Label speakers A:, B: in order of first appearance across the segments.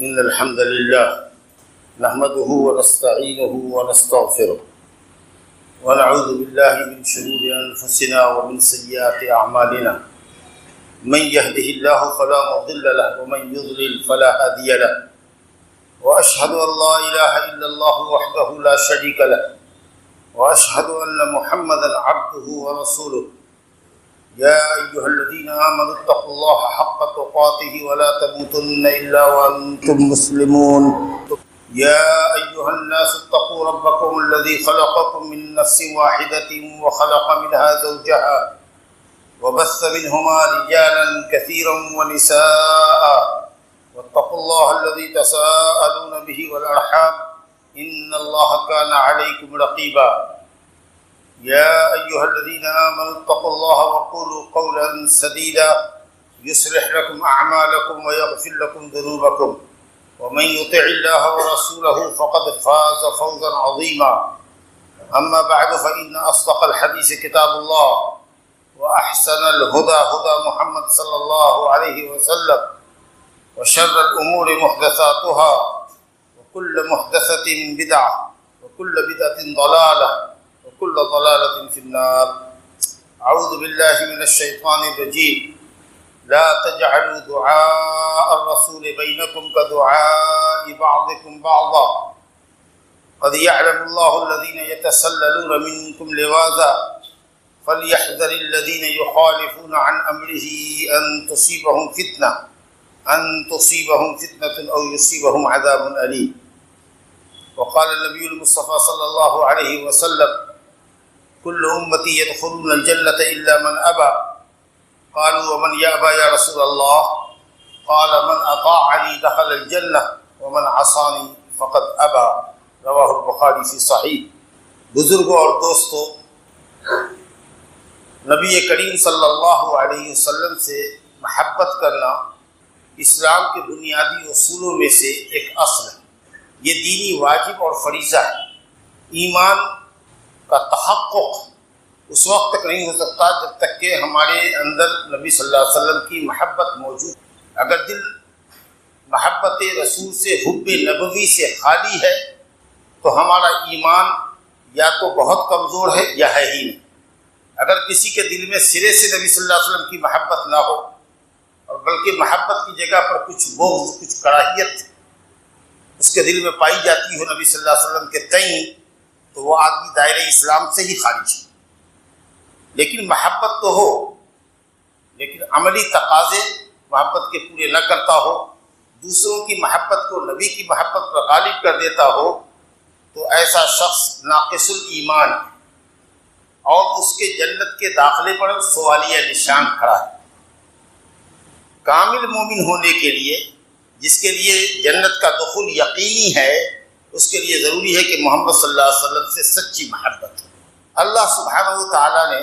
A: إن الحمد لله نحمده ونستعينه ونستغفره ونعوذ بالله من شرور أنفسنا ومن سيئات أعمالنا من يهده الله فلا مضل له ومن يضلل فلا هادي له وأشهد أن لا إله إلا الله وحده لا شريك له وأشهد أن محمدا عبده ورسوله يا أيها الذين آمنوا اتقوا الله حق تقاته ولا تموتن إلا وأنتم مسلمون يا أيها الناس اتقوا ربكم الذي خلقكم من نفس واحدة وخلق منها زوجها وبث منهما رجالا كثيرا ونساء واتقوا الله الذي تساءلون به والأرحام إن الله كان عليكم رقيبا يا أيها الذين آمنوا اتقوا الله وقولوا قولا سديدا يصلح لكم أعمالكم ويغفر لكم ذنوبكم ومن يطع الله ورسوله فقد فاز فوزا عظيما أما بعد فإن أصدق الحديث كتاب الله وأحسن الهدى هدى محمد صلى الله عليه وسلم وشر الأمور محدثاتها وكل محدثة بدعة وكل بدعة ضلالة وكل ضلالة في النار أعوذ بالله من الشيطان الرجيم لا تجعلوا دعاء الرسول بينكم كدعاء بعضكم بعضا قد يعلم الله الذين يتسللون منكم لواذا فليحذر الذين يخالفون عن أمره أن تصيبهم فتنة أو يصيبهم عذاب أليم وقال النبي المصطفى صلى الله عليه وسلم كل أمتي يدخلون الجنة إلا من أبى قالوا ومن يأبى يا رسول الله قال من أطاعني دخل الجنة ومن عصاني فقد أبى رواہ البخاری فی صحیح۔ بزرگوں اور دوستوں، نبی کریم صلی اللہ علیہ وسلم سے محبت کرنا اسلام کے بنیادی اصولوں میں سے ایک اصل ہے۔ یہ دینی واجب اور فریضہ ہے۔ ایمان کا تحقق اس وقت تک نہیں ہو سکتا جب تک کہ ہمارے اندر نبی صلی اللہ علیہ وسلم کی محبت موجود ہے۔ اگر دل محبت رسول سے حب نبوی سے خالی ہے تو ہمارا ایمان یا تو بہت کمزور ہے یا ہے ہی نہیں۔ اگر کسی کے دل میں سرے سے نبی صلی اللہ علیہ وسلم کی محبت نہ ہو اور بلکہ محبت کی جگہ پر کچھ بغض، کچھ کراہیت اس کے دل میں پائی جاتی ہو نبی صلی اللہ علیہ وسلم کے تئیں، تو وہ آدمی دائرہ اسلام سے ہی خارج ہے۔ لیکن محبت تو ہو، لیکن عملی تقاضے محبت کے پورے نہ کرتا ہو، دوسروں کی محبت کو نبی کی محبت پر غالب کر دیتا ہو، تو ایسا شخص ناقص الایمان ہے اور اس کے جنت کے داخلے پر سوالیہ نشان کھڑا ہے۔ کامل مومن ہونے کے لیے، جس کے لیے جنت کا دخول یقینی ہے، اس کے لیے ضروری ہے کہ محمد صلی اللہ علیہ وسلم سے سچی محبت ہو۔ اللہ سبحانہ و تعالیٰ نے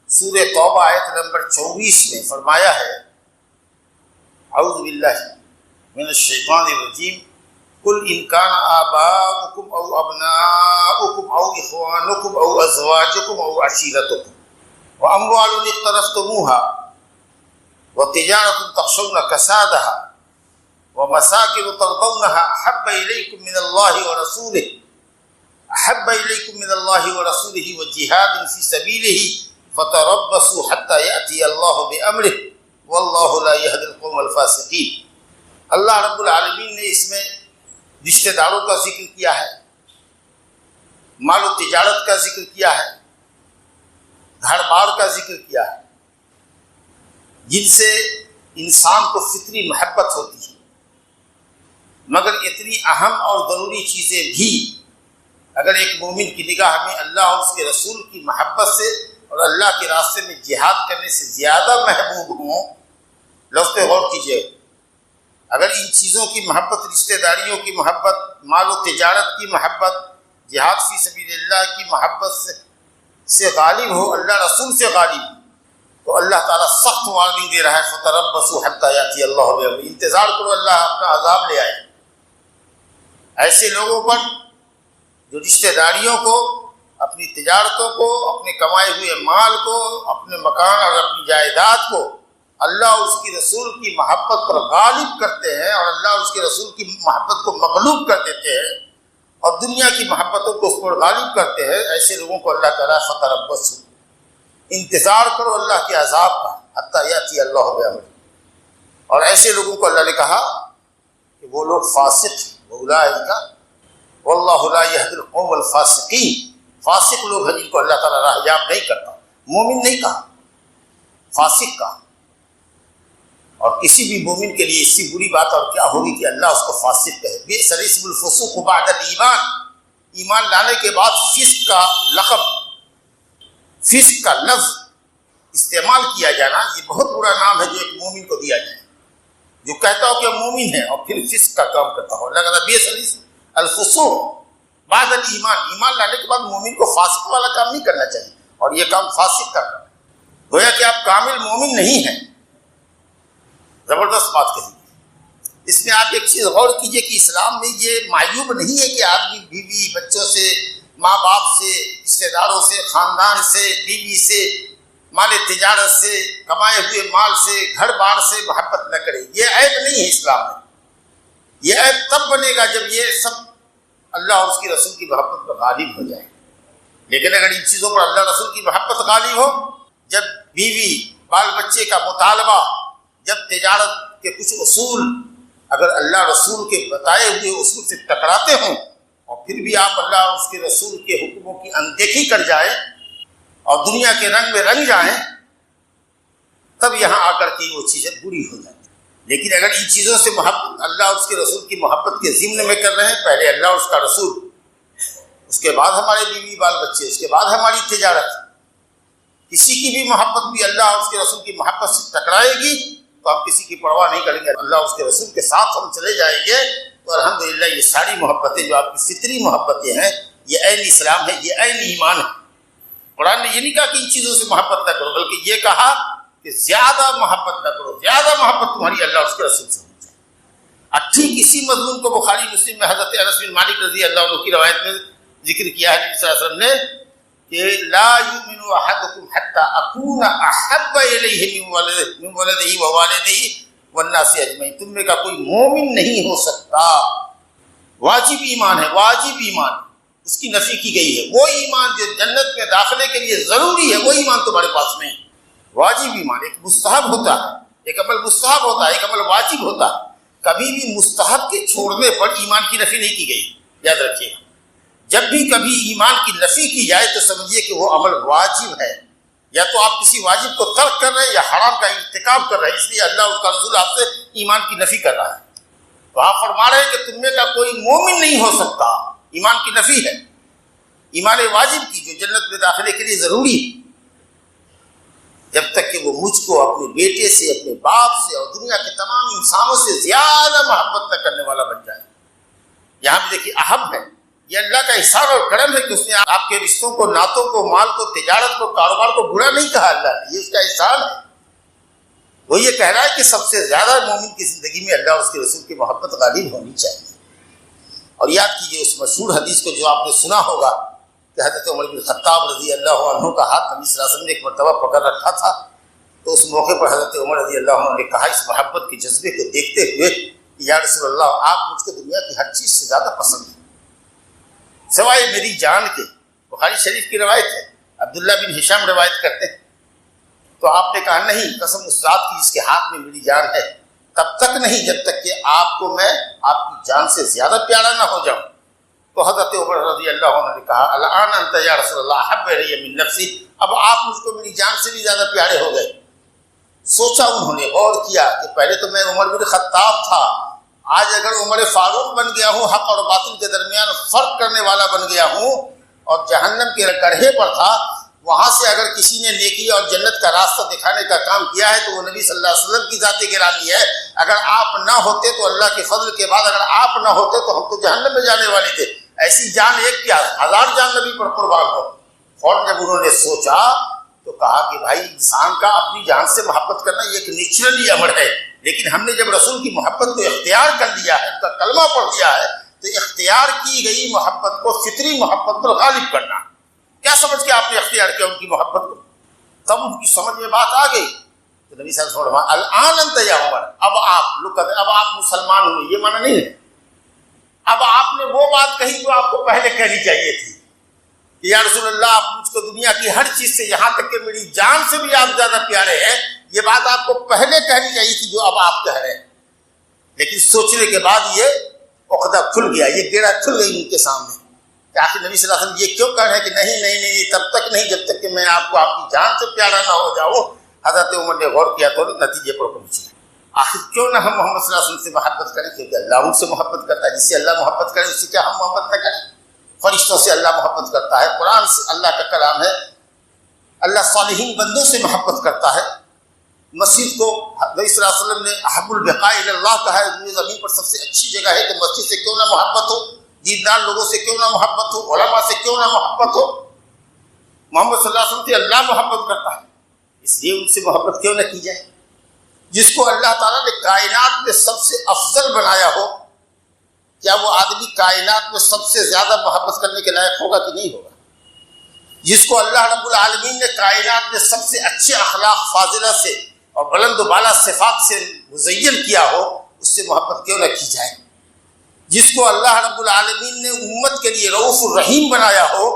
A: سورہ توبہ آیت نمبر 24 میں فرمایا ہے، اعوذ باللہ من الشیطان الرجیم قل ان کان آباؤکم او ابناؤکم او اخوانکم او ازواجکم او عشیرتکم واموال اقترفتموها وتجارة تخشون كسادها ومساكن ترضونها أحب إليكم من الله ورسوله وجهاد في سبيله فتربصوا حتى يأتي الله بأمره والله لا يهدي القوم الفاسقين۔ اللہ رب العالمین نے اس میں رشتہ داروں کا ذکر کیا ہے، مال و تجارت کا ذکر کیا ہے، گھر بار کا ذکر کیا ہے، جن سے انسان کو فطری محبت ہوتی ہے۔ مگر اتنی اہم اور ضروری چیزیں بھی اگر ایک مومن کی نگاہ میں اللہ اور اس کے رسول کی محبت سے اور اللہ کے راستے میں جہاد کرنے سے زیادہ محبوب ہوں، لفظ پہ غور کیجیے۔ اگر ان چیزوں کی محبت، رشتہ داریوں کی محبت، مال و تجارت کی محبت، جہاد فی سبیل اللہ کی محبت سے غالب ہو، اللہ رسول سے غالب ہو، تو اللہ تعالیٰ سخت وارننگ دے رہا ہے، فَتَرَبَّصُوا حَتَّى يَأْتِيَ اللَّهُ بِأَمْرِهِ، انتظار کرو اللہ اپنا عذاب لے آئے۔ ایسے لوگوں پر جو رشتہ داریوں کو، اپنی تجارتوں کو، اپنے کمائے ہوئے مال کو، اپنے مکان اور اپنی جائیداد کو اللہ اور اس کی رسول کی محبت پر غالب کرتے ہیں اور اللہ اور اس کے رسول کی محبت کو مغلوب کر دیتے ہیں اور دنیا کی محبتوں کو اس پر غالب کرتے ہیں، ایسے لوگوں کو اللہ تعالیٰ فتربصوا، انتظار کرو اللہ کے عذاب کا، حتی یاتی اللہ بامرہ۔ اور ایسے لوگوں کو اللہ نے کہا کہ وہ لوگ فاسق ہیں، اولئک واللہ لا یہدی القوم الفاسقین، فاسق لوگ ہیں جن کو اللہ تعالیٰ راہیاب نہیں کرتا، مومن نہیں کہا، فاسق کہا۔ اور کسی بھی مومن کے لیے اس سے بری بات اور کیا ہوگی کہ اللہ اس کو فاسق کہے۔ بئس الاسم الفسوق بعد الایمان، ایمان لانے کے بعد فسق کا لقب، فسق کا لفظ استعمال کیا جانا یہ بہت برا نام ہے جو ایک مومن کو دیا جائے، جو کہتا ہو کہ مومن ہے اور پھر فسق کا کام کرتا ہو۔ اللہ کہتا ہے بئس الاسم الفسوق بعد الایمان، ایمان لانے کے بعد مومن کو فاسق والا کام نہیں کرنا چاہیے، اور یہ کام فاسق کا کام ہے، گویا کہ آپ کامل مومن نہیں ہیں۔ زبردست بات کہی۔ اس میں آپ ایک چیز غور کیجئے کہ اسلام میں یہ معیوب نہیں ہے کہ آدمی بیوی بچوں سے، ماں باپ سے، رشتے داروں سے، خاندان سے، بیوی سے، مال تجارت سے، کمائے ہوئے مال سے، گھر بار سے محبت نہ کرے، یہ عیب نہیں ہے اسلام میں۔ یہ عیب تب بنے گا جب یہ سب اللہ اور اس کی رسول کی محبت پر غالب ہو جائے۔ لیکن اگر ان چیزوں پر اللہ رسول کی محبت غالب ہو، جب بیوی بال بچے کا مطالبہ، جب تجارت کے کچھ اصول اگر اللہ رسول کے بتائے ہوئے اصول سے ٹکراتے ہوں اور پھر بھی آپ اللہ اور اس کے رسول کے حکموں کی اندیکھی کر جائیں اور دنیا کے رنگ میں رنگ جائیں، تب یہاں آ کر کے وہ چیزیں بری ہو جاتی ہیں۔ لیکن اگر ان چیزوں سے محبت اللہ اور اس کے رسول کی محبت کے ضمن میں کر رہے ہیں، پہلے اللہ اور اس کا رسول، اس کے بعد ہمارے بیوی بال بچے، اس کے بعد ہماری تجارت، کسی کی بھی محبت بھی اللہ اور اس کے رسول کی محبت سے ٹکرائے گی تو ہم کسی کی پرواہ نہیں کریں گے، اللہ اور اس کے رسول کے ساتھ ہم چلے جائیں گے۔ تو الحمدللہ یہ ساری محبتیں جو آپ کی فطری محبتیں ہیں، یہ عین اسلام ہے، یہ عین ایمان ہے۔ قرآن نے یہ نہیں کہا کہ ان چیزوں سے محبت نہ کرو، بلکہ یہ کہا کہ زیادہ محبت نہ کرو، زیادہ محبت تمہاری اللہ اور اس کے رسول سے ہونی چاہیے۔ ٹھیک اسی مضمون کو بخاری مسلم میں حضرت انس بن مالک رضی اللہ عنہ کی روایت میں ذکر کیا ہے نبی صلی اللہ علیہ وسلم نے کہ لا یؤمن احدکم حتی اکون احب الیہ من ولدہ ووالدہ والناس اجمعین، تم میں کا کوئی مومن نہیں ہو سکتا، واجب ایمان ہے، واجب ایمان، اس کی نفی کی گئی ہے، وہ ایمان جو جنت میں داخلے کے لیے ضروری ہے وہ ایمان تمہارے پاس نہیں۔ واجب ایمان ایک مستحب ہوتا ہے، ایک عمل مستحب ہوتا ہے، ایک عمل واجب ہوتا ہے، کبھی بھی مستحب کے چھوڑنے پر ایمان کی نفی نہیں کی گئی، یاد رکھیے گا۔ جب بھی کبھی ایمان کی نفی کی جائے تو سمجھیے کہ وہ عمل واجب ہے، یا تو آپ کسی واجب کو ترک کر رہے ہیں یا حرام کا ارتکاب کر رہے ہیں، اس لیے اللہ اس کا رسول آپ سے ایمان کی نفی کر رہا ہے۔ تو آپ فرما رہے ہیں کہ تم میں کا کوئی مومن نہیں ہو سکتا، ایمان کی نفی ہے، ایمان واجب کی جو جنت میں داخلے کے لیے ضروری ہے، جب تک کہ وہ مجھ کو اپنے بیٹے سے، اپنے باپ سے اور دنیا کے تمام انسانوں سے زیادہ محبت نہ کرنے والا بن جائے۔ یہاں بھی دیکھیے اہم ہے، یہ اللہ کا احسان اور کرم ہے کہ اس نے آپ کے رشتوں کو، نعتوں کو، مال کو، تجارت کو، کاروبار کو برا نہیں کہا اللہ نے، یہ اس کا احسان ہے۔ وہ یہ کہہ رہا ہے کہ سب سے زیادہ مومن کی زندگی میں اللہ اور اس کے رسول کی محبت غالب ہونی چاہیے۔ اور یاد کیجئے اس مشہور حدیث کو جو آپ نے سنا ہوگا کہ حضرت عمر بن خطاب رضی اللہ عنہ کا ہاتھ نبی صلی اللہ علیہ وسلم نے ایک مرتبہ پکڑ رکھا تھا، تو اس موقع پر حضرت عمر رضی اللہ عنہ نے کہا اس محبت کے جذبے کو دیکھتے ہوئے کہ یا رسول اللہ، آپ مجھ کو دنیا کی ہر چیز سے زیادہ پسند ہیں سوائے میری جان کے۔ بخاری شریف کی روایت ہے، عبداللہ بن ہشام روایت کرتے ہیں، تو آپ نے کہا نہیں، قسم اس ذات کی جس کے ہاتھ میں میری جان ہے، تب تک نہیں جب تک کہ آپ کو میں آپ کی جان سے زیادہ پیارا نہ ہو جاؤں۔ تو حضرت عمر رضی اللہ عنہ نے کہا الآن انت یا رسول اللہ احب الی من نفسی، اب آپ مجھ کو میری جان سے بھی زیادہ پیارے ہو گئے۔ سوچا انہوں نے، غور کیا کہ پہلے تو میں عمر بن خطاب تھا، آج اگر عمر فاروق بن گیا ہوں، حق اور باطل کے درمیان فرق کرنے والا بن گیا ہوں، اور جہنم کے گڑھے پر تھا، وہاں سے اگر کسی نے نیکی اور جنت کا راستہ دکھانے کا کام کیا ہے تو وہ نبی صلی اللہ علیہ وسلم کی ذات گرامی ہے۔ اگر آپ نہ ہوتے تو اللہ کے فضل کے بعد اگر آپ نہ ہوتے تو ہم تو جہنم میں جانے والے تھے، ایسی جان ایک کیا 1000 جان نبی پر قربان ہو۔ فوراً جب انہوں نے سوچا تو کہا کہ بھائی انسان کا اپنی جان سے محبت کرنا یہ ایک نیچرلی امر ہے، لیکن ہم نے جب رسول کی محبت کو اختیار کر لیا ہے، اس کا کلمہ پڑھ لیا ہے، تو اختیار کی گئی محبت کو فطری محبت پر غالب کرنا۔ کیا سمجھ کے آپ نے اختیار کیا ان کی محبت کو؟ تب ان کی سمجھ میں بات آ گئی، تو تو نبی صلی اللہ علیہ وسلم الآن انت یا عمر، اب آپ لوگ کہتے ہیں اب آپ مسلمان ہوئے، یہ معنی نہیں ہے اب آپ نے وہ بات کہی جو آپ کو پہلے کہنی چاہیے تھی کہ یا رسول اللہ آپ مجھ کو دنیا کی ہر چیز سے یہاں تک کہ میری جان سے بھی آپ زیادہ پیارے ہیں، یہ بات آپ کو پہلے کہنی چاہیے تھی جو اب آپ کہہ رہے ہیں۔ لیکن سوچنے کے بعد یہ عقدہ کھل گیا، یہ گیڑا کھل گئی ان کے سامنے کہ آخر نبی صلی اللہ علیہ وسلم یہ کیوں کہہ رہے ہیں کہ نہیں تب تک نہیں جب تک کہ میں آپ کو آپ کی جان سے پیارا نہ ہو جاؤں۔ حضرت عمر نے غور کیا تو نتیجے پر پہنچے، آخر کیوں نہ ہم محمد صلی اللہ علیہ وسلم سے محبت کریں، کیونکہ اللہ ان سے محبت کرتا ہے، جس سے اللہ محبت کرے اس سے کیا ہم محبت نہ کریں؟ فرشتوں سے اللہ محبت کرتا ہے، قرآن سے اللہ کا کلام ہے، اللہ صالحین بندوں سے محبت کرتا ہے، مسجد کو نبی صلی اللہ علیہ وسلم نے احب البقاء الی اللہ کہا ہے، زمین پر سب سے اچھی جگہ ہے، کہ مسجد سے کیوں نہ محبت ہو، دیندار لوگوں سے کیوں نہ محبت ہو، علماء سے کیوں نہ محبت ہو، محمد صلی اللہ علیہ وسلم سے اللہ محبت کرتا ہے، اس لیے ان سے محبت کیوں نہ کی جائے۔ جس کو اللہ تعالیٰ نے کائنات میں سب سے افضل بنایا ہو، کیا وہ آدمی کائنات میں سب سے زیادہ محبت کرنے کے لائق ہوگا کہ نہیں ہوگا؟ جس کو اللہ رب العالمین نے کائنات میں سب سے اچھے اخلاق فاضلہ سے اور بلند و بالا صفات سے مزین کیا ہو، اس سے محبت کیوں نہ کی جائے؟ جس کو اللہ رب العالمین نے امت کے لیے رؤوف الرحیم بنایا ہو،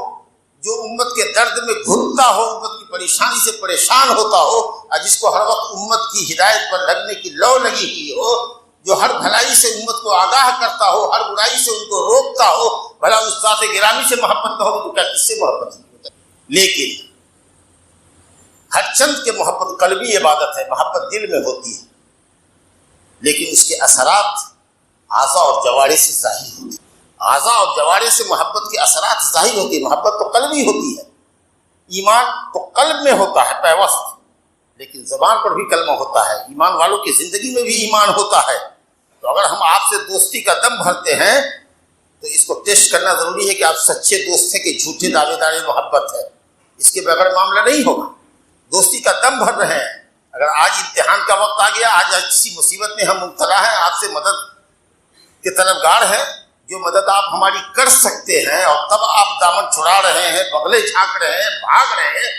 A: جو امت کے درد میں گھلتا ہو، امت کی پریشانی سے پریشان ہوتا ہو، اور جس کو ہر وقت امت کی ہدایت پر لگنے کی لو لگی ہوئی ہو، جو ہر بھلائی سے امت کو آگاہ کرتا ہو، ہر برائی سے ان کو روکتا ہو، بھلا اس ذات گرامی سے محبت نہ ہوگی تو کیا کس سے محبت نہیں ہوتا؟ لیکن ہر چند کے محبت قلبی عبادت ہے، محبت دل میں ہوتی ہے، لیکن اس کے اثرات اعضاء اور جوارح سے ظاہر ہوتے ہیں، اعضاء اور جوارح سے محبت کے اثرات ظاہر ہوتی ہے۔ محبت تو قلبی ہوتی ہے، ایمان تو قلب میں ہوتا ہے پیوست، لیکن زبان پر بھی کلمہ ہوتا ہے، ایمان والوں کی زندگی میں بھی ایمان ہوتا ہے۔ تو اگر ہم آپ سے دوستی کا دم بھرتے ہیں تو اس کو ٹیسٹ کرنا ضروری ہے کہ آپ سچے دوست ہیں کہ جھوٹے دعوے دار محبت ہے، اس کے بغیر معاملہ نہیں ہوگا۔ دوستی کا دم بھر رہے ہیں، اگر آج امتحان کا وقت آ گیا، آج کسی مصیبت میں ہم مبتلا ہیں، آپ سے مدد کے طلبگار ہیں، جو مدد آپ ہماری کر سکتے ہیں، اور تب آپ دامن چھڑا رہے ہیں، بغلے جھانک رہے ہیں، بھاگ رہے ہیں،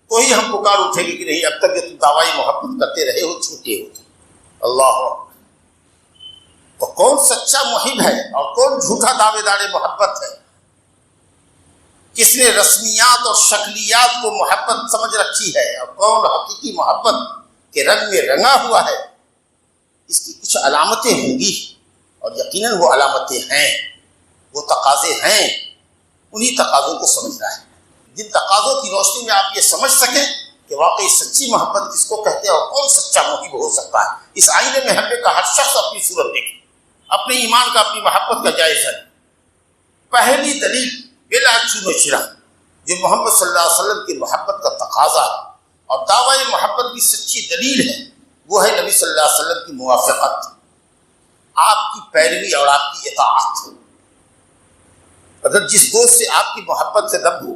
A: تو ہی ہم پکار اٹھے گی کہ نہیں اب تک جو تم دعوائی محبت کرتے رہے ہو چھوٹے ہو۔ اللہ اکبر۔ تو کون سچا محب ہے اور کون جھوٹا دعوے دار محبت ہے؟ کس نے رسمیات اور شکلیات کو محبت سمجھ رکھی ہے، اور کون حقیقی محبت کے رنگ میں رنگا ہوا ہے؟ اس کی کچھ علامتیں ہوں گی، اور یقیناً وہ علامتیں ہیں، وہ تقاضے ہیں، انہی تقاضوں کو سمجھنا ہے، جن تقاضوں کی روشنی میں آپ یہ سمجھ سکیں کہ واقعی سچی محبت کس کو کہتے ہیں اور کون سچا محب ہو سکتا ہے۔ اس آئینے میں ہم نے کہا ہر شخص اپنی صورت دیکھے، اپنے ایمان کا، اپنی محبت کا جائزہ لے۔ پہلی دلیل بلا چون و چرا جو محمد صلی اللہ علیہ وسلم کی محبت کا تقاضا اور دعوی محبت کی سچی دلیل ہے، وہ ہے نبی صلی اللہ علیہ وسلم کی موافقت، آپ کی پیروی اور آپ کی اطاعت۔ اگر جس دوست سے آپ کی محبت سے دب ہو،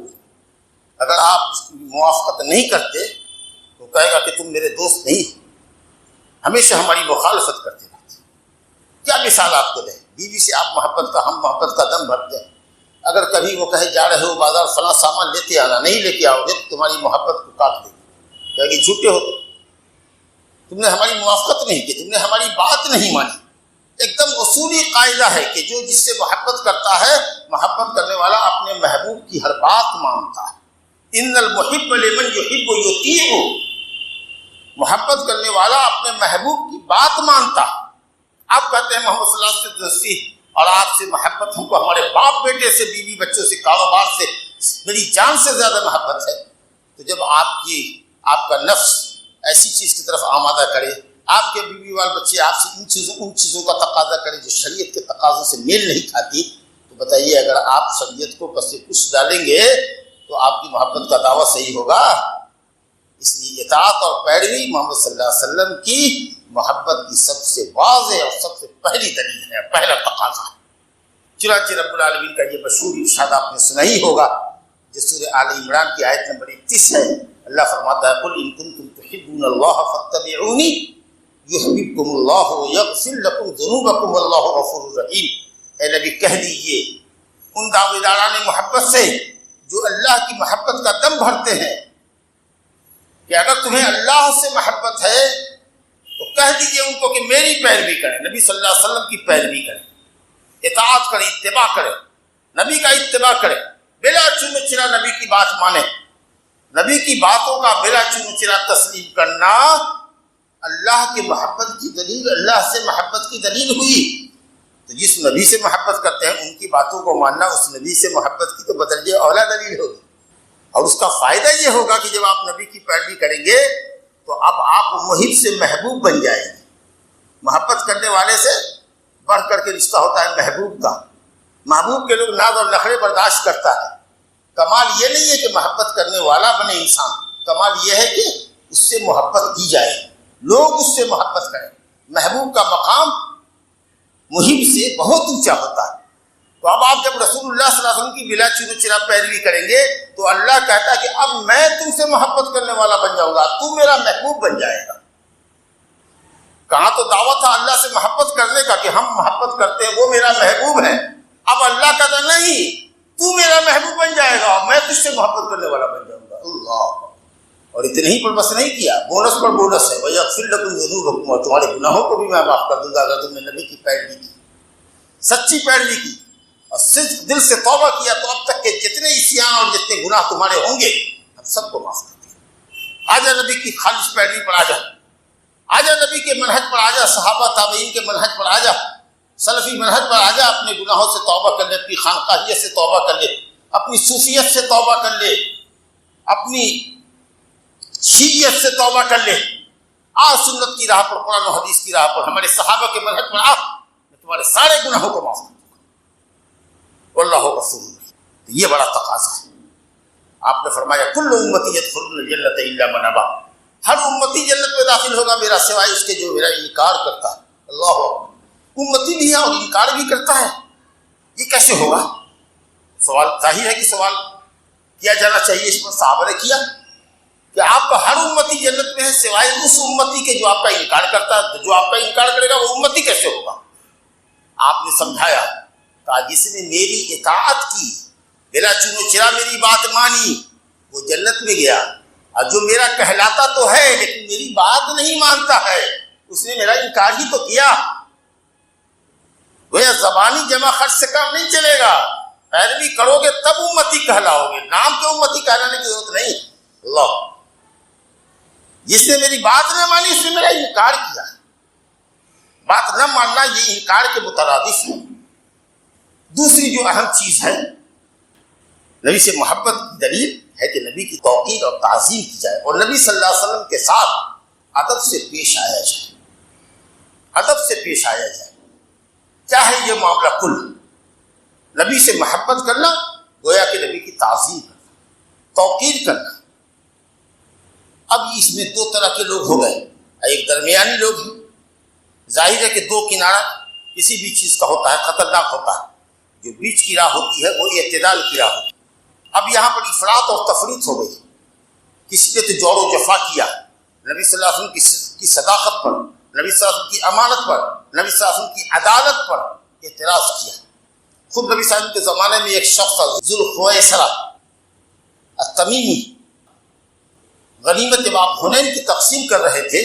A: اگر آپ اس کی موافقت نہیں کرتے تو کہے گا کہ تم میرے دوست نہیں ہو، ہمیشہ ہماری مخالفت کرتے رہتے۔ کیا مثال آپ کو دیں؟ بیوی سے آپ محبت کا، ہم محبت کا دم بھرتے ہیں، اگر کبھی وہ کہے جا رہے ہو بازار فلاں سامان لیتے آنا، نہیں لے کے آؤ گے تو تمہاری محبت کو کاٹ دے گی، کہے گی جھوٹے ہو تم نے ہماری موافقت نہیں کی، تم نے ہماری بات نہیں مانی۔ ایک دم اصولی قاعدہ ہے کہ جو جس سے محبت کرتا ہے، محبت کرنے والا اپنے محبوب کی ہر بات مانتا ہے۔ ان المحب لمن یحب یطیع، محبت کرنے والا اپنے محبوب کی بات مانتا ہے۔ آپ کہتے ہیں محمد صلی اللہ علیہ وسلم سے دوستی اور آپ سے محبت، ہم کو ہمارے باپ بیٹے سے، بیوی بچوں سے، کاروبار سے، میری جان سے زیادہ محبت ہے۔ تو جب آپ کا نفس ایسی چیز کی طرف آمادہ کرے، آپ کے بیوی وال بچے آپ سے ان چیزوں کا تقاضا کریں جو شریعت کے تقاضوں سے میل نہیں کھاتی، تو بتائیے اگر آپ شریعت کو پس پش ڈالیں گے تو آپ کی محبت کا دعویٰ صحیح ہوگا؟ اس لیے اطاعت اور پیروی محمد صلی اللہ علیہ وسلم کی محبت کی سب سے واضح اور سب سے پہلی دلیل ہے، پہلا تقاضا ہے۔ چنانچہ رب العالمین کا یہ مشہور ارشاد آپ نے سنا ہی ہوگا، جو سورہ آل عمران کی آیت نمبر 31 ہے۔ اللہ فرماتا ہے قل ان کنتم تحبون اللہ فاتبعونی یحببکم اللہ ویغفر لکم ذنوبکم واللہ غفور رحیم۔ اے نبی کہہ دیجئے ان دعوے داران محبت سے جو اللہ کی محبت کا دم بھرتے ہیں کہ اگر تمہیں اللہ سے محبت ہے تو کہہ دیجئے ان کو کہ میری پیروی کریں، نبی صلی اللہ علیہ وسلم کی پیروی کریں، اطاعت کریں، اتباع کریں، نبی کا اتباع کریں، بلا چون چرا نبی کی بات مانیں۔ نبی کی باتوں کا بلا چون چرا تسلیم کرنا اللہ کی محبت کی دلیل، اللہ سے محبت کی دلیل ہوئی۔ تو جس نبی سے محبت کرتے ہیں ان کی باتوں کو ماننا اس نبی سے محبت کی تو بدرجہ اولا دلیل ہوگی، اور اس کا فائدہ یہ ہوگا کہ جب آپ نبی کی پیروی کریں گے تو اب آپ محب سے محبوب بن جائیں گے۔ محبت کرنے والے سے بڑھ کر کے رشتہ ہوتا ہے محبوب کا۔ محبوب کے لوگ ناز اور نخرے برداشت کرتا ہے۔ کمال یہ نہیں ہے کہ محبت کرنے والا بنے انسان، کمال یہ ہے کہ اس سے محبت کی جائے، لوگ اس سے محبت کریں۔ محبوب کا مقام محب سے بہت اونچا ہوتا ہے۔ تو اب آپ جب رسول اللہ صلی اللہ علیہ وسلم کی بلا چون و چرا پیروی کریں گے تو اللہ کہتا ہے کہ اب میں تم سے محبت کرنے والا بن جاؤں گا، تم میرا محبوب بن جائے گا۔ کہاں تو دعوت تھا اللہ سے محبت کرنے کا کہ ہم محبت کرتے ہیں، وہ میرا محبوب ہے۔ اب اللہ کہتا نہیں، تو میرا محبوب بن جائے گا، میں تجھ سے محبت کرنے والا بن جاؤں گا۔ اللہ! اور اتنے ہی پر بس نہیں کیا، بونس پر بونس ہے، وَيَغْفِرْ لَكُمْ ذُنُوبَكُمْ، اور تمہارے گناہوں کو بھی میں معاف کر دوں گا اگر تم نے نبی کی پیروی کی، سچی پیروی کی اور صرف دل سے توبہ کیا تو اب تک کے جتنے عصیان اور جتنے گناہ تمہارے ہوں گے ہم سب کو معاف کر دیں۔ آجا نبی کی خالص پیروی پر آجا، آجا نبی کے منہج پر آجا، صحابہ تابعین کے منہج پر آجا، سلفی منہج پر آجا، اپنے گناہوں سے توبہ کر لے، اپنی خانقاہیت سے توبہ کر لے، اپنی صوفیت سے توبہ کر لے، اپنی شیعیت سے توبہ کر لے، آ سنت کی راہ پر، قرآن و حدیث کی راہ پر، ہمارے صحابہ کے منہج پر آ، میں تمہارے سارے گناہوں کو معاف کر دوں گا، واللہ غفور رحیم۔ تو یہ بڑا تقاضا ہے۔ آپ نے فرمایا کل امتی یدخلون الجنۃ الا من ابا، ہر امتی جنت میں داخل ہوگا میرا سوائے اس کے جو میرا انکار کرتا ہے۔ اللہ اکبر، امتی بھی ہے اور انکار بھی کرتا ہے، یہ کیسے ہوگا؟ سوال ظاہر ہے کہ سوال کیا جانا چاہیے۔ اس پر صحابہ نے کیا کہ آپ کا ہر امتی جنت میں ہے سوائے اس امتی کے جو آپ کا انکار کرتا ہے، تو جو آپ کا انکار کرے گا وہ امتی کیسے ہوگا؟ آپ نے سمجھایا، کہا جس نے میری اطاعت کی، بلا چون و چرا میری بات مانی، وہ جنت میں گیا، اور جو میرا کہلاتا تو ہے لیکن میری بات نہیں مانتا ہے، اس نے میرا انکار ہی تو کیا۔ وہ زبانی جمع خرچ سے کام نہیں چلے گا، پیروی کرو گے تب امتی کہلاؤ گے، نام کے امتی کہلانے کی ضرورت نہیں۔ اللہ! جس نے میری بات نہ مانی اس نے میرا انکار کیا۔ بات نہ ماننا یہ انکار کے مترادف ہے۔ دوسری جو اہم چیز ہے نبی سے محبت کی دلیل ہے کہ نبی کی توقیر اور تعظیم کی جائے، اور نبی صلی اللہ علیہ وسلم کے ساتھ ادب سے پیش آیا جائے، ادب سے پیش آیا جائے۔ کیا ہے یہ معاملہ؟ کل نبی سے محبت کرنا گویا کہ نبی کی تعظیم کرنا، توقیر کرنا۔ اب اس میں دو طرح کے لوگ ہو گئے، ایک درمیانی لوگ ہیں، ظاہر ہے کہ دو کنارہ کسی بھی چیز کا ہوتا ہے، خطرناک ہوتا ہے۔ جو بیچ کی راہ ہوتی ہے وہ اعتدال کی راہ ہوتی ہے۔ اب یہاں پر افراط اور تفریط ہو گئی، کسی نے تو جور و جفا کیا، نبی صلی اللہ علیہ وسلم کی صداقت پر، نبی صلی اللہ علیہ وسلم کی امانت پر، نبی صلی اللہ علیہ وسلم کی عدالت پر اعتراض کیا۔ خود نبی صلی اللہ علیہ وسلم کے زمانے میں ایک شخص تھا، ذوالخویسرہ التمیمی، غنیمت جب آپ حنین کی تقسیم کر رہے تھے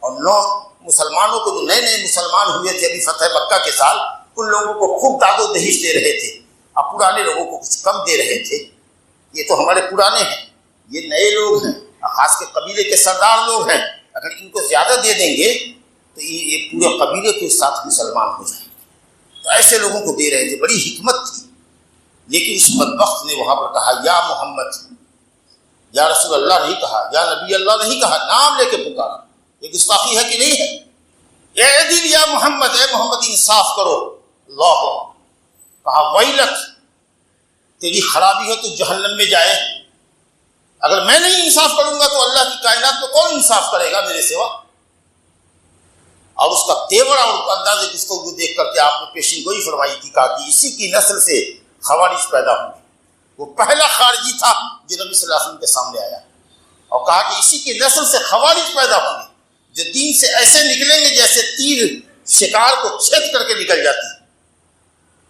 A: اور 9 مسلمانوں کو جو نئے نئے مسلمان ہوئے تھے ابھی فتح مکہ کے سال، ان لوگوں کو خوب داد و دہیش دے رہے تھے، اب پرانے لوگوں کو کچھ کم دے رہے تھے۔ یہ تو ہمارے پرانے ہیں، یہ نئے لوگ ہیں، خاص کے قبیلے کے سردار لوگ ہیں، اگر ان کو زیادہ دے دیں گے تو یہ پورے قبیلے کے ساتھ مسلمان ہو جائیں گے۔ تو ایسے لوگوں کو دے رہے تھے، بڑی حکمت تھی۔ لیکن اس بدبخت نے وہاں پر کہا یا محمد، یا رسول اللہ نہیں کہا، یا نبی اللہ نہیں کہا، نام لے کے پکارا۔ یہ گستاخی ہے کہ نہیں ہے؟ اعدل یا محمد، اے محمد انصاف کرو۔ اللہ! کہا ویلک، تیری خرابی ہے تو جہنم میں جائے، اگر میں نہیں انصاف کروں گا تو اللہ کی کائنات میں کون انصاف کرے گا میرے سوا؟ اور اس کا تیور اور انداز گفتگو دیکھ کر کے آپ نے پیشین گوئی فرمائی تھی، کہا کہ اسی کی نسل سے خوارج پیدا ہوں گے۔ وہ پہلا خارجی تھا جو نبی صلی اللہ علیہ وسلم کے سامنے آیا، اور کہا کہ اسی کی نسل سے خوارج پیدا ہوں گے جو دین سے ایسے نکلیں گے جیسے تیر شکار کو چھید کر کے نکل جاتی ہے۔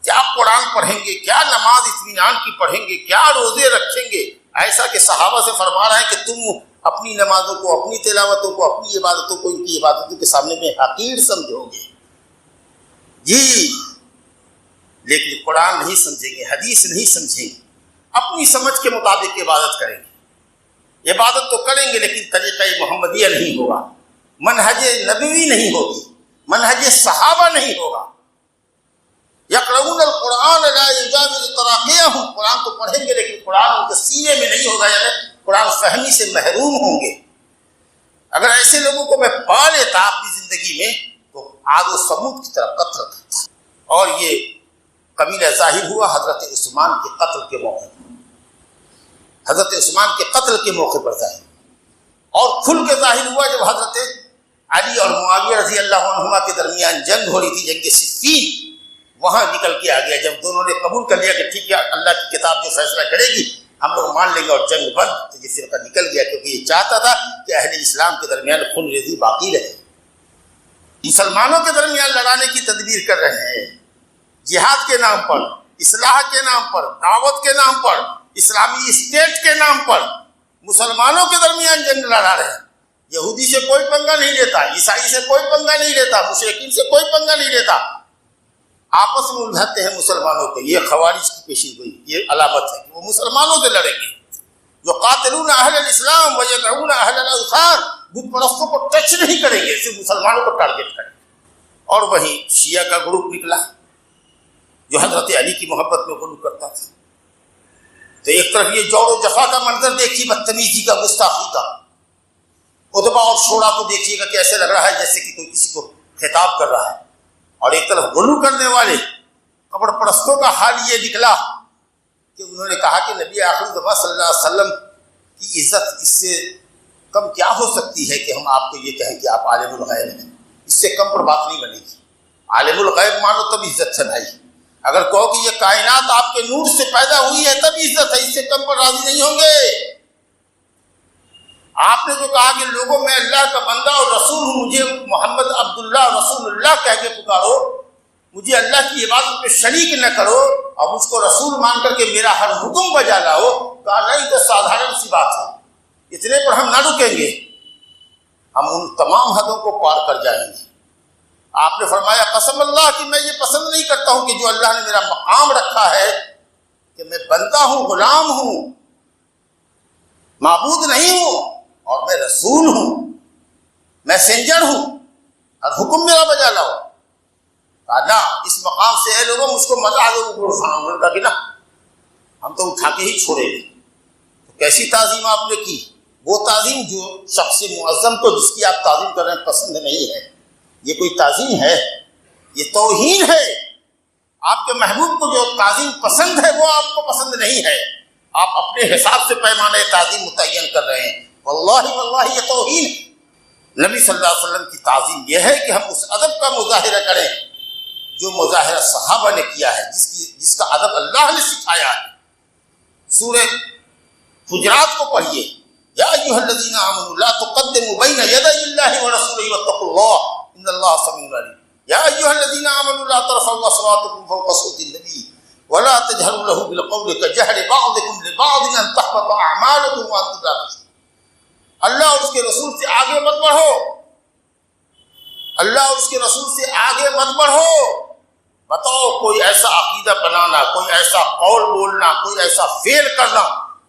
A: کیا قرآن پڑھیں گے، کیا نماز اطمینان کی پڑھیں گے، کیا روزے رکھیں گے، ایسا کہ صحابہ سے فرما رہا ہے کہ تم اپنی نمازوں کو، اپنی تلاوتوں کو، اپنی عبادتوں کو ان کی عبادتوں کے سامنے میں حقیر سمجھو گے جی، لیکن قرآن نہیں سمجھیں گے، حدیث نہیں سمجھیں گے، اپنی سمجھ کے مطابق عبادت کریں گے۔ عبادت تو کریں گے لیکن طریقہ محمدیہ نہیں ہوگا، منہج نبوی نہیں ہوگی، منہج صحابہ نہیں ہوگا۔ یقرؤون القرآن لا یجاوز تراقیہم، قرآن تو پڑھیں گے لیکن قرآن ان کے سینے میں نہیں ہوگا، یعنی قرآن فہمی سے محروم ہوں گے۔ اگر ایسے لوگوں کو میں پا لیتا اپنی زندگی میں تو عاد و ثمود کی طرح قتل کرتا۔ اور یہ قبیلہ ظاہر ہوا حضرت عثمان کے قتل کے موقع پر، حضرت عثمان کے قتل کے موقع پر ظاہر، اور کھل کے ظاہر ہوا جب حضرت علی اور معاویہ رضی اللہ عنہما کے درمیان جنگ ہو رہی تھی، جنگ صفین، وہاں نکل کے آ گیا جب دونوں نے قبول کر لیا کہ ٹھیک ہے اللہ کی کتاب جو فیصلہ کرے گی ہم لوگ مان لیں گے، اور جنگ بند، تو یہ فرقہ نکل گیا کیونکہ یہ چاہتا تھا کہ اہل اسلام کے درمیان خون ریزی باقی رہے۔ مسلمانوں کے درمیان لڑانے کی تدبیر کر رہے ہیں، جہاد کے نام پر، اصلاح کے نام پر، دعوت کے نام پر، اسلامی اسٹیٹ کے نام پر مسلمانوں کے درمیان جنگ لڑا رہے ہیں۔ یہودی سے کوئی پنگا نہیں لیتا، عیسائی سے کوئی پنگا نہیں لیتا، مشرکین سے کوئی پنگا نہیں لیتا، آپس میں الجھاتے ہیں مسلمانوں کو۔ یہ خوارج کی پیشین گوئی، یہ علامت ہے کہ وہ مسلمانوں سے لڑیں گے۔ جو قاتلون اہل الاسلام ویدعون اہل الاوثان، بت پرستوں کو ٹچ نہیں کریں گے، صرف مسلمانوں کو ٹارگٹ کریں گے۔ اور وہیں شیعہ کا گروپ نکلا جو حضرت علی کی محبت میں غلو کرتا تھا۔ تو ایک طرف یہ جور و جفا کا منظر دیکھیے، بدتمیزی کا، گستاخی کا، ادبا اور شعرا کو دیکھیے گا کہ ایسے لگ رہا ہے جیسے کہ کوئی کسی کو خطاب کر رہا ہے، اور ایک طرف غلو کرنے والے قبر پرستوں کا حال یہ نکلا کہ انہوں نے کہا کہ نبی آخر الزماں صلی اللہ علیہ وسلم کی عزت اس سے کم کیا ہو سکتی ہے کہ ہم آپ کو یہ کہیں کہ آپ عالم الغیب ہیں، اس سے کم پر بات نہیں بنے گی۔ عالم الغیب مانو تب عزت ہے بھائی، اگر کہو کہ یہ کائنات آپ کے نور سے پیدا ہوئی ہے تب عزت ہے، اس سے کم پر راضی نہیں ہوں گے۔ آپ نے جو کہا کہ لوگوں میں اللہ کا بندہ اور رسول ہوں، مجھے محمد عبداللہ رسول اللہ کہہ کے پکارو، مجھے اللہ کی عبادت میں شریک نہ کرو، اور مجھ کو رسول مان کر کے میرا ہر حکم بجا لاؤ، کہا نہیں تو سادھارن سی بات ہے، اتنے پر ہم نہ رکیں گے، ہم ان تمام حدوں کو پار کر جائیں گے۔ آپ نے فرمایا قسم اللہ کہ میں یہ پسند نہیں کرتا ہوں کہ جو اللہ نے میرا مقام رکھا ہے کہ میں بندہ ہوں، غلام ہوں، معبود نہیں ہوں، اور میں رسول ہوں، میسنجر ہوں، اور حکم میرا بجا لاؤ۔ کہا نا، اس مقام سے اے لوگوں مجھ کو مزہ آ گیا، انہوں نے کہا کہ نا ہم تو اٹھا کے ہی چھوڑے گے۔ تو کیسی تعظیم آپ نے کی؟ وہ تعظیم جو شخص معظم کو جس کی آپ تعظیم کر رہے ہیں پسند نہیں ہے، یہ کوئی تعظیم ہے؟ یہ توہین ہے۔ آپ کے محبوب کو جو تعظیم پسند ہے وہ آپ کو پسند نہیں ہے، آپ اپنے حساب سے پیمانے تعظیم متعین کر رہے ہیں، واللہ واللہ یہ توہین ہے۔ نبی صلی اللہ علیہ وسلم کی تعظیم یہ ہے کہ ہم اس ادب کا مظاہرہ کریں جو مظاہرہ صحابہ نے کیا ہے، جس کا ادب اللہ نے سکھایا ہے۔ سورہ حجرات کو پڑھیے، یا ایھا الذین آمنوا لا تقدموا بین یدی اللہ ورسولہ واتقوا اللہ ان اللہ سمیع علیم۔ یا ایھا الذین آمنوا لا ترفعوا اصواتکم فوق صوت النبی ولا تجهروا له بالقول كجهر بعضكم لبعض ان تحبط اعمالكم وانتم لا تشعرون۔ اللہ اور اس کے رسول سے آگے مت بڑھو، اللہ اور اس کے رسول سے آگے مت بڑھو۔ بتاؤ کوئی ایسا عقیدہ بنانا، کوئی ایسا قول بولنا، کوئی ایسا فعل کرنا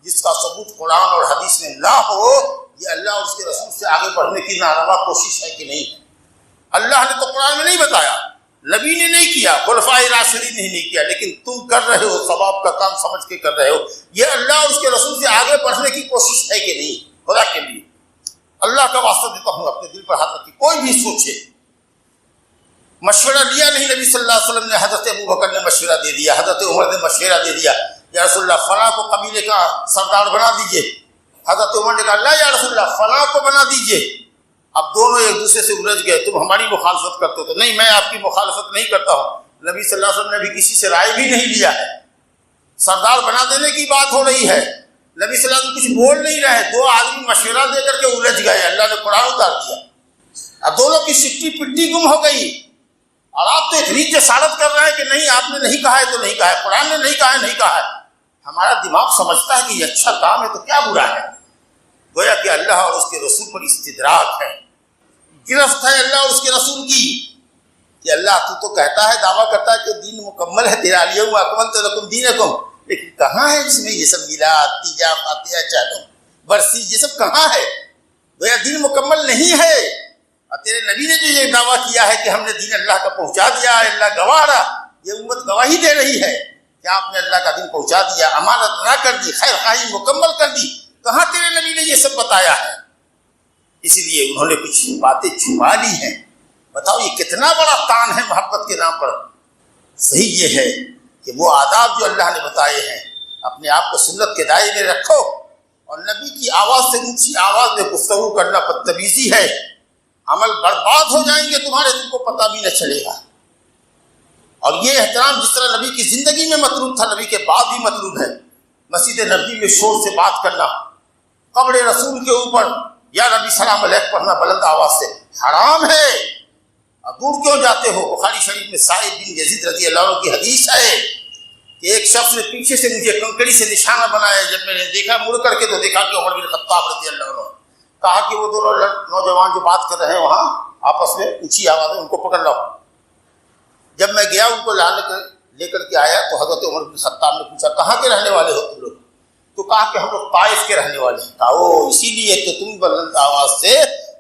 A: جس کا ثبوت قرآن اور حدیث میں نہ ہو، یہ اللہ اور اس کے رسول سے آگے بڑھنے کی ناروا کوشش ہے کہ نہیں ہے؟ اللہ نے تو قرآن میں نہیں بتایا، نبی نے نہیں کیا، خلفائے راشدین نے نہیں کیا، لیکن تم کر رہے ہو، ثواب کا کام سمجھ کے کر رہے ہو۔ یہ اللہ اور اس کے رسول سے آگے بڑھنے کی کوشش ہے کہ نہیں؟ خدا کے لیے اللہ کا واسطہ دیتا ہوں، اپنے دل پر ہاتھ رکھیے، کوئی بھی سوچے۔ مشورہ لیا نہیں نبی صلی اللہ علیہ وسلم نے، حضرت ابوبکر نے مشورہ دے دیا، حضرت عمر نے مشورہ دے دیا، یا رسول اللہ فلاں کو قبیلے کا سردار بنا دیجئے۔ حضرت عمر نے کہا لا یا رسول اللہ فلاں کو بنا دیجئے۔ اب دونوں ایک دوسرے سے الجھ گئے، تم ہماری مخالفت کرتے ہو تو نہیں، میں آپ کی مخالفت نہیں کرتا ہوں۔ نبی صلی اللہ علیہ وسلم نے بھی کسی سے رائے بھی نہیں لیا ہے، سردار بنا دینے کی بات ہو رہی ہے، نبی صلی اللہ علیہ وسلم کچھ بول نہیں رہے، دو آدمی مشورہ دے کر کے الجھ گئے، اللہ نے قرآن اتار دیا، اب دونوں کی سٹی پٹی گم ہو گئی، اور آپ تو ایک ریت جسارت کر رہے ہیں کہ نہیں آپ نے نہیں کہا ہے تو نہیں کہا ہے، قرآن نے نہیں کہا ہے نہیں کہا ہے۔ ہمارا دماغ سمجھتا ہے کہ یہ اچھا کام ہے تو کیا برا ہے، گویا کہ اللہ اور اس کے رسول پر استدراک ہے، گرفت ہے اللہ اور اس کے رسول کی، کہ اللہ تو کہتا ہے، دعویٰ کرتا ہے کہ دین مکمل ہے، تیرا الیوم اکملت لکم دینکم، لیکن کہاں ہے اس میں یہ سب میلاد، تیجا، فاتحہ، چادم، برسی، یہ سب کہاں ہے؟ گویا دین مکمل نہیں ہے۔ اور تیرے نبی نے جو یہ دعویٰ کیا ہے کہ ہم نے دین اللہ کا پہنچا دیا ہے، اللہ گواہ رہا، یہ امت گواہی دے رہی ہے کہ آپ نے اللہ کا دین پہنچا دیا، امانت ادا کر دی، خیر خواہی مکمل کر دی، کہاں تیرے نبی نے یہ سب بتایا ہے؟ اس لیے انہوں نے کچھ باتیں چھپا لی ہیں۔ بتاؤ یہ کتنا بڑا تان ہے محبت کے نام پر۔ صحیح یہ ہے کہ وہ آداب جو اللہ نے بتائے ہیں، اپنے آپ کو سنت کے دائرے میں رکھو، اور نبی کی آواز سے اونچی آواز میں گفتگو کرنا بدتمیزی ہے، عمل برباد ہو جائیں گے تمہارے، تم کو پتہ بھی نہ چلے گا۔ اور یہ احترام جس طرح نبی کی زندگی میں مطلوب تھا، نبی کے بعد بھی مطلوب ہے۔ مسجد نبی میں شور سے بات کرنا، قبر رسول کے اوپر یا نبی سلام علیہ پڑھنا بلند آواز سے حرام ہے۔ اب دور کیوں جاتے ہو؟ بخاری شریف میں سعید بن یزید رضی اللہ عنہ کی حدیث ہے کہ ایک شخص نے پیچھے سے مجھے کنکڑی سے نشانہ بنایا، جب میں نے دیکھا مڑ کر کے تو دیکھا کہ عمر بن خطاب رضی اللہ عنہ، کہا کہ وہ دونوں نوجوان جو بات کر رہے ہیں وہاں آپس میں اونچی آواز میں ان کو پکڑ لو۔ جب میں گیا ان کو لے کر کے آیا تو حضرت عمر بن خطاب نے پوچھا کہاں کے رہنے والے ہو تم لوگ؟ تو کہا کہ ہم لوگ طائف کے رہنے والے ہیں۔ کہا او اسی لیے کہ تم بلند آواز سے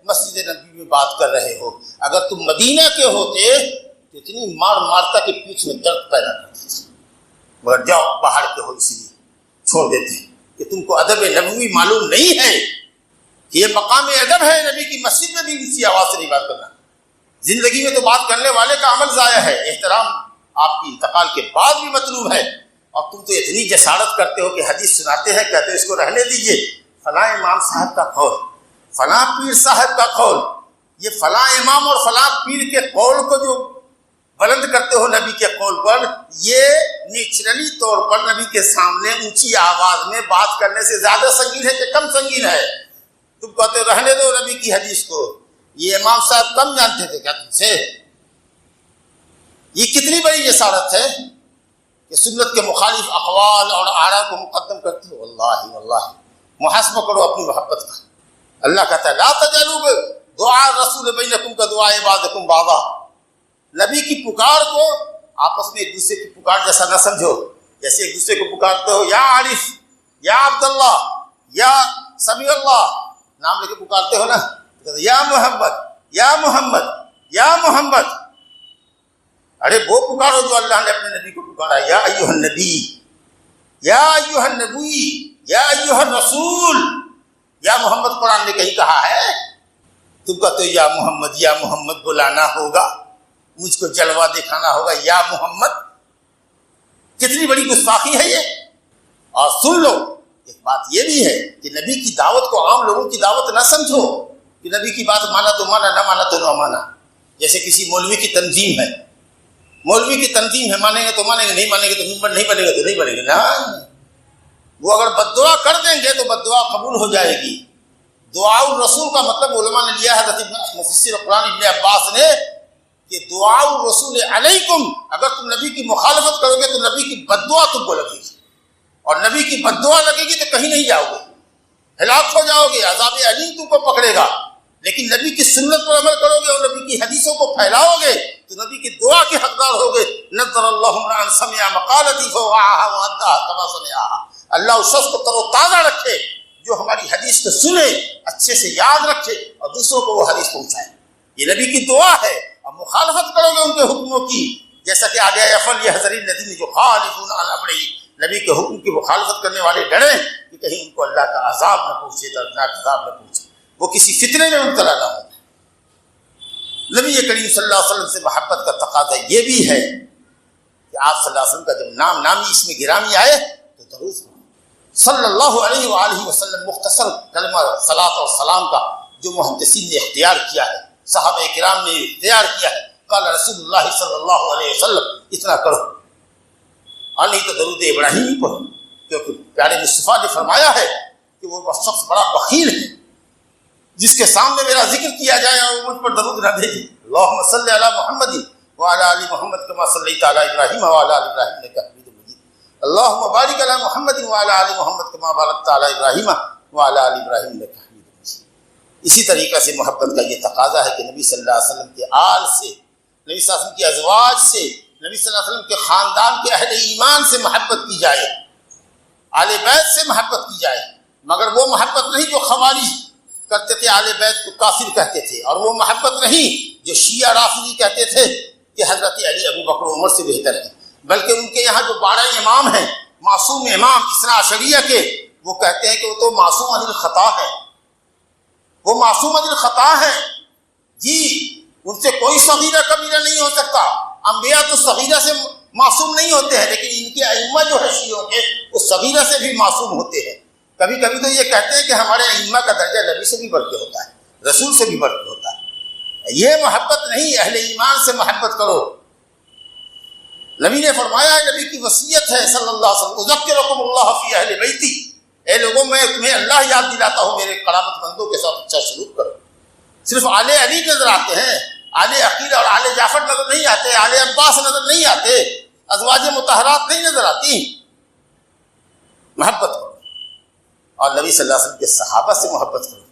A: مسجد نبی میں بات کر رہے ہو، اگر تم مدینہ کے ہوتے تو اتنی مار مارتا کہ پیٹھ میں درد پیدا کرتی تھی، مگر جاؤ باہر کے ہو اسی لیے چھوڑ دیتے ہیں کہ تم کو ادب نبوی معلوم نہیں ہے کہ یہ مقام ادب ہے، نبی کی مسجد میں بھی اسی آواز سے نہیں بات کرنا۔ زندگی میں تو بات کرنے والے کا عمل ضائع ہے، احترام آپ کی انتقال کے بعد بھی مطلوب ہے، اور تم تو اتنی جسارت کرتے ہو کہ حدیث سناتے ہیں، کہتے ہیں اس کو رہنے دیجئے، فلاں امام صاحب کا قول، فلاں پیر صاحب کا قول، یہ فلاں امام اور فلاں پیر کے قول کو جو بلند کرتے ہو نبی کے قول پر، یہ نیچرلی طور پر نبی کے سامنے اونچی آواز میں بات کرنے سے زیادہ سنگین ہے کہ کم سنگین ہے؟ تم کہتے ہو رہنے دو نبی کی حدیث کو، یہ امام صاحب کم جانتے تھے کیا تم سے؟ یہ کتنی بڑی جسارت ہے کہ سنت کے مخالف اقوال اور آراء کو مقدم کرتے ہو۔ واللہ واللہ محاسبہ کرو اپنی محبت کا۔ اللہ کہتا ہے لا تجعلوا دعاء الرسول بینکم کدعاء بعضکم بعضا، نبی کی پکار کو آپس میں ایک دوسرے کی پکار جیسا نہ سمجھو، جیسے ایک دوسرے کو پکارتے ہو یا عارف، یا عبداللہ، یا سمیع اللہ، نام لے کے پکارتے ہو نا، یا محمد، یا محمد، یا محمد، ارے وہ پکارو جو اللہ نے اپنے نبی کو پکارا، یا ایھا النبی، یا ایھا النبی، یا ایھا الرسول۔ یا محمد قرآن نے کہیں کہا ہے؟ تم کہتے ہو یا محمد بلانا ہوگا، مجھ کو جلوہ دکھانا ہوگا، یا محمد، کتنی بڑی گستاخی ہے یہ۔ اور سن لو ایک بات یہ بھی ہے کہ نبی کی دعوت کو عام لوگوں کی دعوت نہ سمجھو کہ نبی کی بات مانا تو مانا، نہ مانا تو نہ مانا۔ جیسے کسی مولوی کی تنظیم ہے، مولوی کی تنظیم ہے، مانیں گے تو مانیں گے، نہیں مانیں گے تو ممبر نہیں بنے گا تو نہیں بنے گے، نہ وہ اگر بد دعا کر دیں گے تو بد دعا قبول ہو جائے گی۔ دعاء الرسول کا مطلب علماء نے لیا ہے، حضرت مفسر قرآن ابن عباس نے، کہ دعاء الرسول علیکم، اگر تم نبی کی مخالفت کرو گے تو نبی کی بد دعا تم کو لگے گی، اور نبی کی بد دعا لگے گی تو کہیں نہیں جاؤ گے، ہلاک ہو جاؤ گے، عذاب علیم تم کو پکڑے گا۔ لیکن نبی کی سنت پر عمل کرو گے اور نبی کی حدیثوں کو پھیلاؤ گے تو نبی کی دعا کے حقدار ہوگے۔ نظر اللہ امرأ سمع مقالتی فوعاها واداها كما سمعها، اللہ اس شخص کو تر و تازہ رکھے جو ہماری حدیث کو سنے، اچھے سے یاد رکھے اور دوسروں کو وہ حدیث پہنچائے۔ یہ نبی کی دعا ہے، اور مخالفت کرو گے ان کے حکموں کی، جیسا کہ آگے فلیحذر الذین یخالفون عن امرہ، نبی کے حکم کی مخالفت کرنے والے ڈریں کہ کہیں ان کو اللہ کا عذاب نہ پہنچے، دردناک عذاب نہ پہنچے، وہ کسی فتنے میں مبتلا نہ ہو۔ نبی کریم صلی اللہ علیہ وسلم سے محبت کا تقاضا یہ بھی ہے کہ آپ صلی اللہ علیہ وسلم کا جب نام نامی اس میں گرامی آئے تو درود صلی اللہ علیہ وآلہ وسلم، مختصر کلمہ صلاۃ اور سلام کا جو محدثین نے اختیار کیا ہے، صحابہ کرام نے اختیار کیا ہے، قال رسول اللہ صلی اللہ علیہ وسلم، اتنا کرو، اور نہیں تو درود ابراہیم ہی پڑھو، کیونکہ پیارے مصطفیٰ نے فرمایا ہے کہ وہ شخص بڑا بخیل ہے جس کے سامنے میرا ذکر کیا جائے اور وہ مجھ پر درود نہ بھیجے۔ اللہم صلی علی محمد وعلی آل محمد کما صلیت علی ابراہیم وعلی آل ابراہیم انک حمید مجید، اللہم بارک علی محمد وعلی آل محمد کما بارکت علی ابراہیم وعلی آل ابراہیم انک حمید مجید۔ اسی طریقے سے محبت کا یہ تقاضا ہے کہ نبی صلی اللہ علیہ وسلم کے آل سے، نبی صلی اللہ علیہ وسلم کے ازواج سے، نبی صلی اللہ علیہ وسلم کے خاندان کے اہل ایمان سے محبت کی جائے، آل بیت سے محبت کی جائے، مگر وہ محبت نہیں جو خوارج کرتے تھے، آل بیت کو کافر کہتے تھے، اور وہ محبت نہیں جو شیعہ رافضی کہتے تھے کہ حضرت علی ابو بکر و عمر سے بہتر ہے، بلکہ ان کے یہاں جو 12 امام ہیں، معصوم امام اثنا عشریہ کے، وہ کہتے ہیں کہ وہ تو معصوم عن الخطا ہے، وہ معصوم عن الخطا ہے جی، ان سے کوئی صغیرہ کبیرہ نہیں ہو سکتا۔ انبیاء تو صغیرہ سے معصوم نہیں ہوتے ہیں، لیکن ان کے ائمہ جو ہے شیعوں کے، وہ صغیرہ سے بھی معصوم ہوتے ہیں۔ کبھی کبھی تو یہ کہتے ہیں کہ ہمارے ائمہ کا درجہ نبی سے بھی بڑھ کے ہوتا ہے، رسول سے بھی بڑھ کے ہوتا ہے۔ یہ محبت نہیں، اہل ایمان سے محبت کرو۔ نبی نے فرمایا ہے، نبی کی وصیت ہے صلی اللہ علیہ وسلم، اذکرکم اللہ فی اہل بیتی، اے لوگوں میں تمہیں اللہ یاد دلاتا ہوں، میرے قرابت مندوں کے ساتھ اچھا سلوک کرو۔ صرف آل علی نظر آتے ہیں، آل عقیل اور آل جعفر نظر نہیں آتے، آل عباس نظر نہیں آتے، ازواج مطہرات نہیں نظر آتی۔ محبت کرو، اور نبی صلی اللہ علیہ وسلم کے صحابہ سے محبت کرو،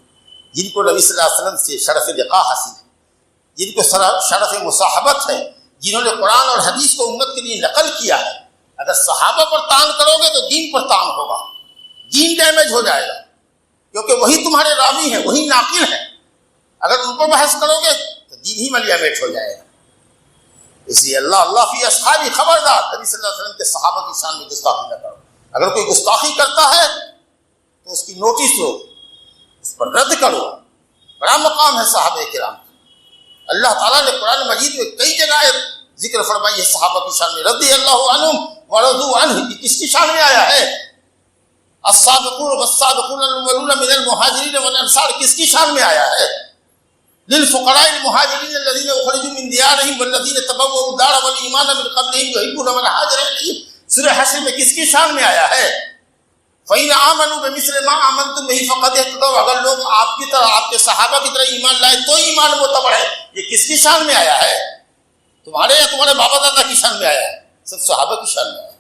A: جن کو نبی صلی اللہ علیہ وسلم سے شرف لقاء حاصل ہے، جن کو شرف مصاحبت ہے، جنہوں نے قرآن اور حدیث کو امت کے لیے نقل کیا ہے۔ اگر صحابہ پر تان کرو گے تو دین پر تان ہوگا، دین ڈیمیج ہو جائے گا، کیونکہ وہی تمہارے راوی ہیں، وہی ناقل ہیں۔ اگر ان پر بحث کرو گے تو دین ہی ملیا میٹ ہو جائے گا۔ اس لیے اللہ فی اصحابی، خبردار نبی صلی اللہ علیہ وسلم کے صحابہ کی شان میں گستاخی نہ کرو۔ اگر کوئی گستاخی کرتا ہے تو اس کی نوٹس لو، اس پر رد کرو۔ بڑا مقام ہے صحابہ کرام کا۔ اللہ تعالیٰ نے قرآن مجید میں کئی جگہ ذکر فرمائی ہے صحابہ کی شان میں، رضی اللہ عنہم ورضوا عنہ، کس کی شان میں آیا ہے؟ السابقون والسابقون الاولون من المہاجرین والانصار، کس کی شان میں آیا ہے؟ للفقراء المہاجرین الذین اخرجوا من دیارہم والذین تبوؤوا الدار والایمان من قبلہم یحبون من ہاجر الیہم، سورہ حشر میں کس کی شان میں آیا ہے؟ فَإِنْ آمَنُوا بِمِثْلِ مَا آمَنْتُمْ بِهِ فَقَدِ اهْتَدَوْا، اگر لوگ آپ کی طرح، آپ کے صحابہ کی طرح ایمان لائے تو ایمان معتبر ہے۔ یہ کس کی شان میں آیا ہے؟ تمہارے یا تمہارے بابا دادا کی شان میں آیا ہے؟ سب صحابہ کی شان میں آیا ہے۔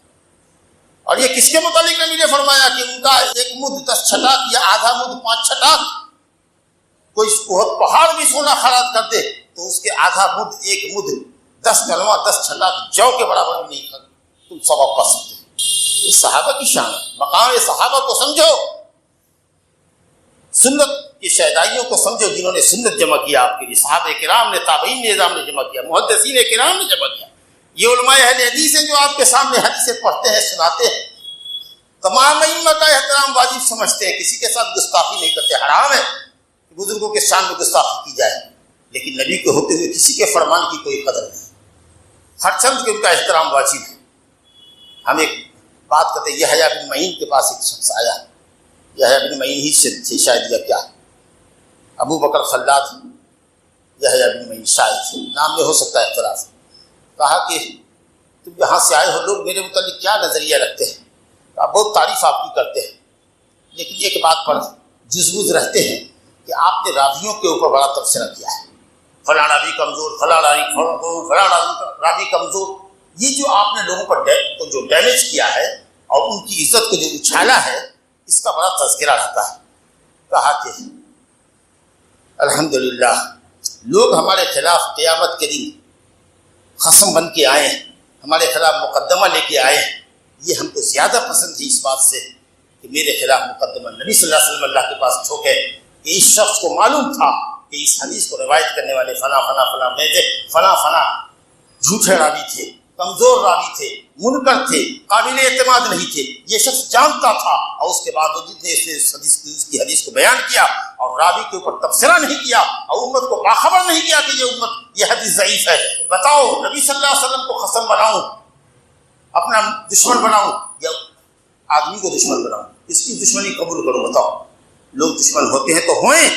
A: اور یہ کس کے متعلق نبی نے فرمایا کہ ان کا ایک مد 10 چھٹاک یا آدھا مد 5 چھٹاک، کوئی بہت پہاڑ بھی سونا خراب کر دے تو اس کے آدھا مد، ایک مد 10 گلواں 10 چھٹاک جو کے برابر بھی نہیں کر تم ثواب پا سکتے۔ یہ صحابہ کی شان ہے، مقام صحابہ کو سمجھو، سنت کی شہدائیوں کو سمجھو جنہوں نے سنت جمع کیا آپ کے لیے، صحابہ کرام نے، تابعین نے، نظام نے جمع کیا، محدثین کرام نے جمع کیا۔ یہ علماء اہل حدیث ہیں جو آپ کے سامنے حدیثیں پڑھتے ہیں، سناتے ہیں، تمام ائمہ کا احترام واجب سمجھتے ہیں، کسی کے ساتھ گستاخی نہیں کرتے۔ حرام ہے کہ بزرگوں کے شان میں گستاخی کی جائے، لیکن نبی کے ہوتے ہوئے کسی کے فرمان کی کوئی قدر نہیں، ہر چند کے ان کا احترام واجب ہے۔ ہم ایک بات کرتے ہیں، یحییٰ بن معین کے پاس ایک شخص آیا، یحییٰ بن معین ہی سے تھے شاید، یا کیا ابو بکر خلاد یحییٰ بن معین شاید نام میں ہو سکتا ہے اختلاف۔ کہا کہ تم یہاں سے آئے ہو، لوگ میرے متعلق کیا نظریہ رکھتے ہیں؟ آپ بہت تعریف آپ کی کرتے ہیں، لیکن ایک بات پر جزبوز رہتے ہیں کہ آپ نے راویوں کے اوپر بڑا تبصرہ کیا ہے، فلاں راوی کمزور، فلاں راوی کمزور۔ یہ جو آپ نے لوگوں پر جو ڈیمیج کیا ہے اور ان کی عزت کو جو اچھالا ہے، اس کا بڑا تذکرہ رہتا ہے۔ کہا کہ الحمدللہ لوگ ہمارے خلاف قیامت کے دن خصم بن کے آئے ہیں، ہمارے خلاف مقدمہ لے کے آئے ہیں، یہ ہم کو زیادہ پسند تھی اس بات سے کہ میرے خلاف مقدمہ نبی صلی اللہ علیہ وسلم اللہ کے پاس ٹھوکے کہ اس شخص کو معلوم تھا کہ اس حدیث کو روایت کرنے والے فلاں فلاں فلاں میں فلاں فلاں جھوٹے راوی تھے، کمزور راوی تھے، منکر تھے، قابل اعتماد نہیں تھے۔ یہ شخص جانتا تھا، اور اس کے باوجود نے اس کی حدیث کو بیان کیا اور راوی کے اوپر تبصرہ نہیں کیا اور امت کو باخبر نہیں کیا کہ یہ حدیث ضعیف ہے۔ بتاؤ، نبی صلی اللہ علیہ وسلم کو خصم بناؤں، اپنا دشمن بناؤں، یا آدمی کو دشمن بناؤں؟ اس کی دشمنی قبول کرو۔ بتاؤ، لوگ دشمن ہوتے ہیں تو ہوئیں،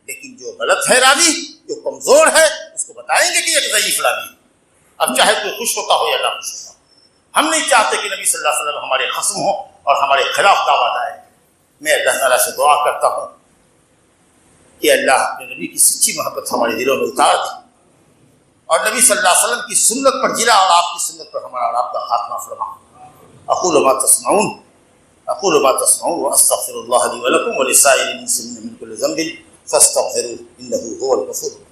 A: لیکن جو غلط ہے راوی، جو کمزور ہے، اس کو بتائیں گے کہ ایک ضعیف راوی ہے، اب چاہے کوئی خوش ہوتا ہو یا نہ خوش ہوتا ہو۔ ہم نہیں چاہتے کہ نبی صلی اللہ علیہ وسلم ہمارے خصم ہوں اور ہمارے خلاف دعویٰ دائیں۔ میں اللہ تعالیٰ سے دعا کرتا ہوں کہ اللہ اپنے نبی کی سچی محبت ہمارے دلوں میں اتار دے، اور نبی صلی اللہ علیہ وسلم کی سنت پر جلا اور آپ کی سنت پر ہمارا اور آپ کا خاتمہ فرما۔ اقول ما تسمعون اقول ما تسمعون واستغفر الله لي ولكم ولسائر المسلمين من كل ذنب فاستغفروه انه هو الغفور الرحيم.